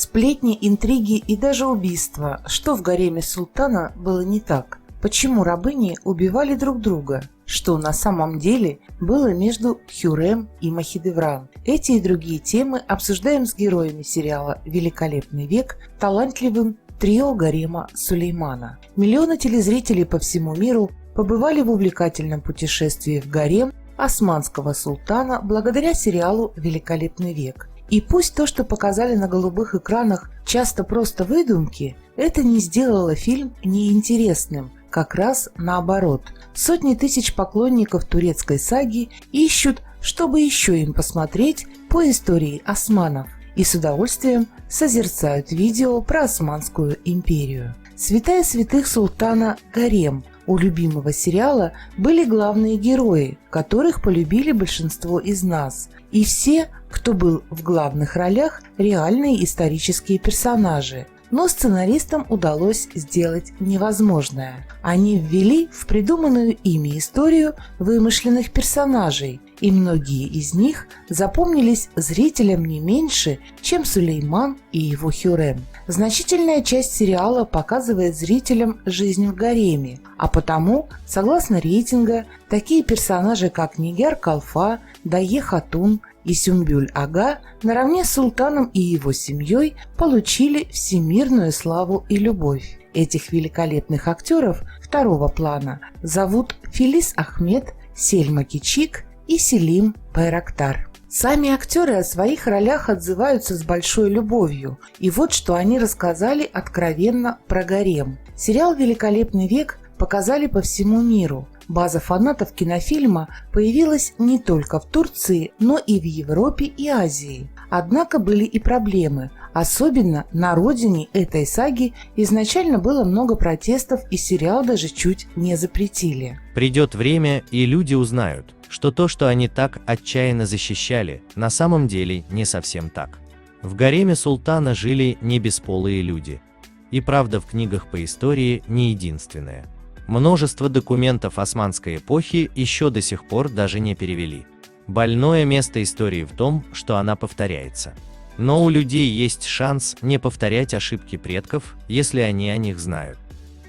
Сплетни, интриги и даже убийства. Что в гареме султана было не так? Почему рабыни убивали друг друга? Что на самом деле было между Хюррем и Махидевран? Эти и другие темы обсуждаем с героями сериала «Великолепный век», талантливым трио гарема Сулеймана. Миллионы телезрителей по всему миру побывали в увлекательном путешествии в гарем османского султана благодаря сериалу «Великолепный век». И пусть то, что показали на голубых экранах, часто просто выдумки, это не сделало фильм неинтересным, как раз наоборот. Сотни тысяч поклонников турецкой саги ищут, чтобы еще им посмотреть по истории османов, и с удовольствием созерцают видео про Османскую империю. Святая святых султана гарем. У любимого сериала были главные герои, которых полюбили большинство из нас. И все, кто был в главных ролях, реальные исторические персонажи. Но сценаристам удалось сделать невозможное. Они ввели в придуманную ими историю вымышленных персонажей, и многие из них запомнились зрителям не меньше, чем Сулейман и его Хюррем. Значительная часть сериала показывает зрителям жизнь в гареме, а потому, согласно рейтинга, такие персонажи, как Нигяр Калфа, Дайе Хатун и Сюмбюль-ага наравне с султаном и его семьей получили всемирную славу и любовь. Этих великолепных актеров второго плана зовут Филис Ахмед, Сельма Кичик и Селим Байрактар. Сами актеры о своих ролях отзываются с большой любовью, и вот что они рассказали откровенно про гарем. Сериал «Великолепный век» показали по всему миру. База фанатов кинофильма появилась не только в Турции, но и в Европе и Азии. Однако были и проблемы. Особенно на родине этой саги изначально было много протестов, и сериал даже чуть не запретили. Придет время, и люди узнают, что то, что они так отчаянно защищали, на самом деле не совсем так. В гареме султана жили не бесполые люди. И правда в книгах по истории не единственная. Множество документов османской эпохи еще до сих пор даже не перевели. Больное место истории в том, что она повторяется. Но у людей есть шанс не повторять ошибки предков, если они о них знают.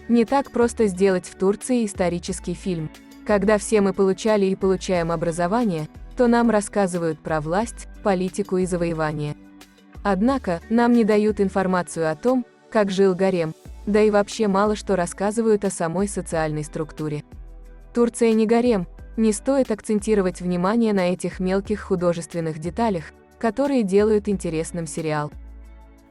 Не так просто сделать в Турции исторический фильм. Когда все мы получали и получаем образование, то нам рассказывают про власть, политику и завоевание. Однако, нам не дают информацию о том, как жил гарем, да и вообще мало что рассказывают о самой социальной структуре. Турция не гарем, не стоит акцентировать внимание на этих мелких художественных деталях, которые делают интересным сериал.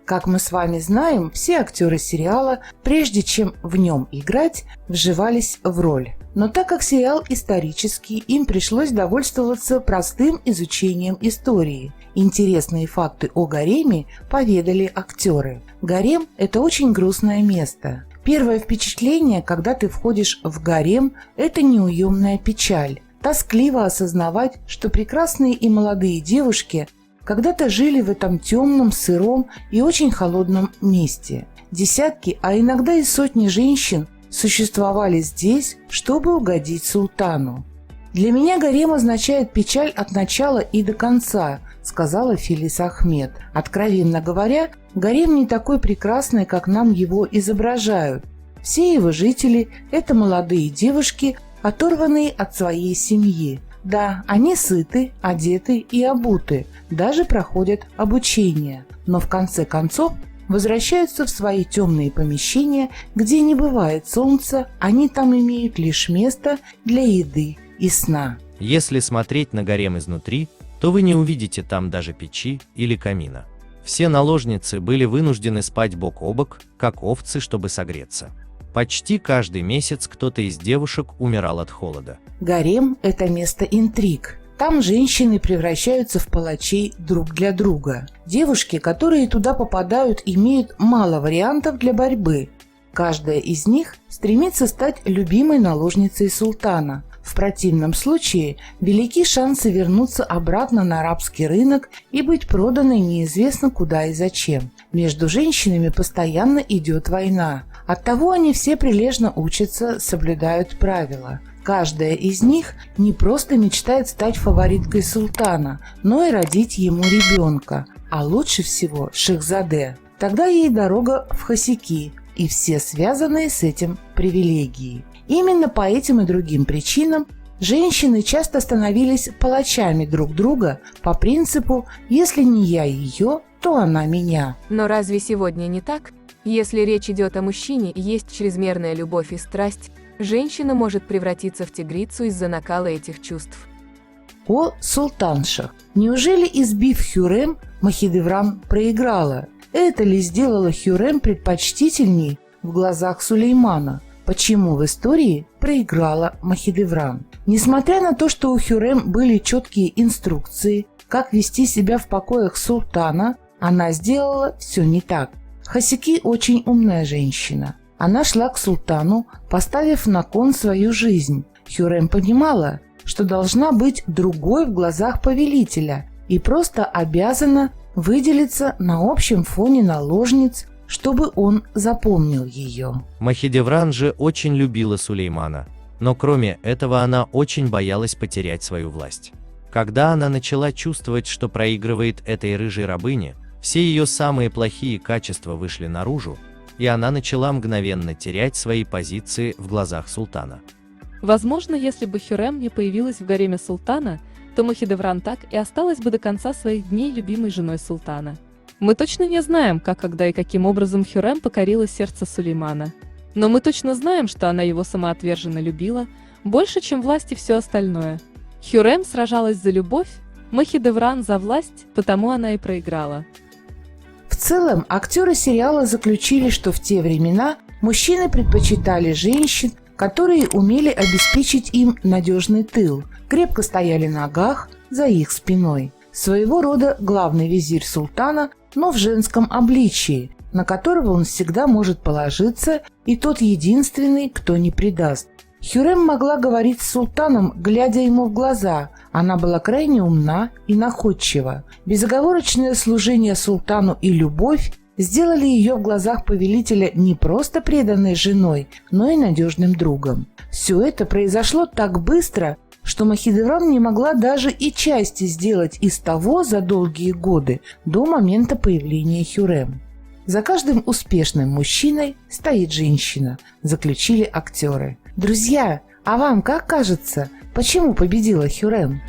Как мы с вами знаем, все актеры сериала, прежде чем в нем играть, вживались в роль. Но так как сериал исторический, им пришлось довольствоваться простым изучением истории. Интересные факты о гареме поведали актеры. Гарем – это очень грустное место. Первое впечатление, когда ты входишь в гарем, это неуемная печаль. Тоскливо осознавать, что прекрасные и молодые девушки когда-то жили в этом темном, сыром и очень холодном месте. Десятки, а иногда и сотни женщин существовали здесь, чтобы угодить султану. «Для меня гарем означает печаль от начала и до конца», — сказала Филис Ахмед. Откровенно говоря, гарем не такой прекрасный, как нам его изображают. Все его жители – это молодые девушки, оторванные от своей семьи. Да, они сыты, одеты и обуты, даже проходят обучение, но в конце концов возвращаются в свои темные помещения, где не бывает солнца, они там имеют лишь место для еды и сна. Если смотреть на гарем изнутри, то вы не увидите там даже печи или камина. Все наложницы были вынуждены спать бок о бок, как овцы, чтобы согреться. Почти каждый месяц кто-то из девушек умирал от холода. Гарем – это место интриг. Там женщины превращаются в палачей друг для друга. Девушки, которые туда попадают, имеют мало вариантов для борьбы. Каждая из них стремится стать любимой наложницей султана. В противном случае велики шансы вернуться обратно на арабский рынок и быть проданной неизвестно куда и зачем. Между женщинами постоянно идет война. Оттого они все прилежно учатся, соблюдают правила. Каждая из них не просто мечтает стать фавориткой султана, но и родить ему ребенка, а лучше всего шахзаде. тогда ей дорога в Хосяки и все связанные с этим привилегии. Именно по этим и другим причинам женщины часто становились палачами друг друга по принципу «если не я ее, то она меня». Но разве сегодня не так? Если речь идет о мужчине и есть чрезмерная любовь и страсть, женщина может превратиться в тигрицу из-за накала этих чувств. О султаншах! Неужели, избив Хюррем, Махидевран проиграла? Это ли сделало Хюррем предпочтительней в глазах Сулеймана? Почему в истории проиграла Махидевран? Несмотря на то, что у Хюррем были четкие инструкции, как вести себя в покоях султана, она сделала все не так. Хосяки очень умная женщина. Она шла к султану, поставив на кон свою жизнь. Хюррем понимала, что должна быть другой в глазах повелителя и просто обязана выделиться на общем фоне наложниц, чтобы он запомнил ее. Махидевран же очень любила Сулеймана, но кроме этого она очень боялась потерять свою власть. Когда она начала чувствовать, что проигрывает этой рыжей рабыне, все ее самые плохие качества вышли наружу, и она начала мгновенно терять свои позиции в глазах султана. Возможно, если бы Хюррем не появилась в гареме султана, то Махидевран так и осталась бы до конца своих дней любимой женой султана. Мы точно не знаем, как, когда и каким образом Хюррем покорила сердце Сулеймана. Но мы точно знаем, что она его самоотверженно любила, больше, чем власть и все остальное. Хюррем сражалась за любовь, Махидевран за власть, потому она и проиграла. В целом, актеры сериала заключили, что в те времена мужчины предпочитали женщин, которые умели обеспечить им надежный тыл, крепко стояли на ногах за их спиной. Своего рода главный визирь султана, но в женском обличии, на которого он всегда может положиться, и тот единственный, кто не предаст. Хюррем могла говорить с султаном, глядя ему в глаза. Она была крайне умна и находчива. Безоговорочное служение султану и любовь сделали ее в глазах повелителя не просто преданной женой, но и надежным другом. Все это произошло так быстро, что Махидевран не могла даже и части сделать из того за долгие годы до момента появления Хюррем. За каждым успешным мужчиной стоит женщина, заключили актеры. Друзья, а вам как кажется, почему победила Хюррем?